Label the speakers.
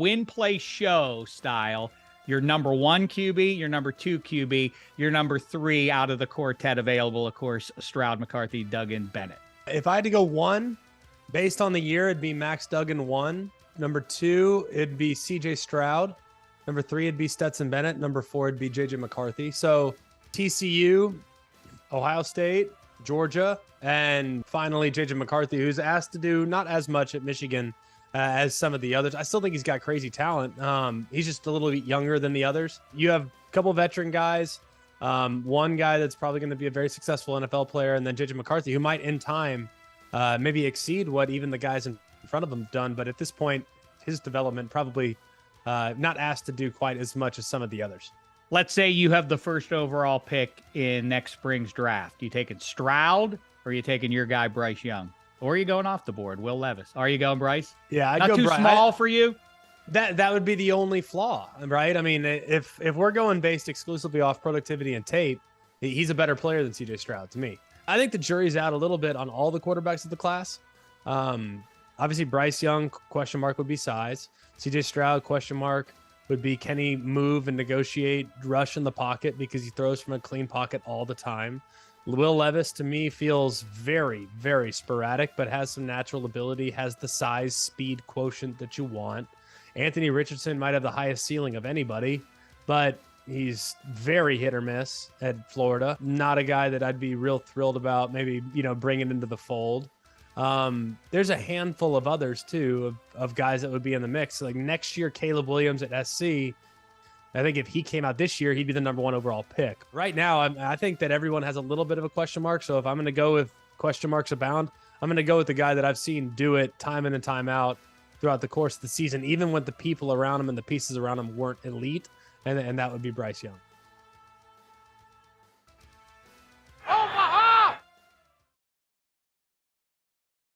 Speaker 1: win, play, show style, your number 1 QB, your number 2 QB, your number 3 out of the quartet available, of course, Stroud, McCarthy, Duggan, Bennett.
Speaker 2: If I had to go 1, based on the year, it'd be Max Duggan 1. Number 2, it'd be CJ Stroud. Number 3, it'd be Stetson Bennett. Number 4, it'd be JJ McCarthy. So TCU, Ohio State, Georgia, and finally JJ McCarthy, who's asked to do not as much at Michigan as some of the others. I still think he's got crazy talent. He's just a little bit younger than the others. You have a couple veteran guys, one guy that's probably going to be a very successful NFL player, and then JJ McCarthy, who might in time maybe exceed what even the guys in front of him have done. But at this point, his development probably not asked to do quite as much as some of the others.
Speaker 1: Let's say you have the first overall pick in next spring's draft. You taking Stroud, or are you taking your guy Bryce Young? Or are you going off the board, Will Levis? Are you going Bryce?
Speaker 2: Yeah, I'd
Speaker 1: Not
Speaker 2: go
Speaker 1: too
Speaker 2: Bryce.
Speaker 1: small for you?
Speaker 2: That would be the only flaw, right? I mean, if we're going based exclusively off productivity and tape, he's a better player than CJ Stroud to me. I think the jury's out a little bit on all the quarterbacks of the class. Obviously, Bryce Young, question mark, would be size. CJ Stroud, question mark, would be can he move and negotiate rush in the pocket because he throws from a clean pocket all the time. Will Levis, to me, feels very, very sporadic, but has some natural ability, has the size, speed quotient that you want. Anthony Richardson might have the highest ceiling of anybody, but he's very hit or miss at Florida. Not a guy that I'd be real thrilled about maybe, bringing into the fold. There's a handful of others too of guys that would be in the mix. Like next year, Caleb Williams at SC, I think if he came out this year, he'd be the number 1 overall pick. Right now, I think that everyone has a little bit of a question mark. So if I'm going to go with question marks abound, I'm going to go with the guy that I've seen do it time in and time out throughout the course of the season, even when the people around him and the pieces around him weren't elite, and that would be Bryce Young.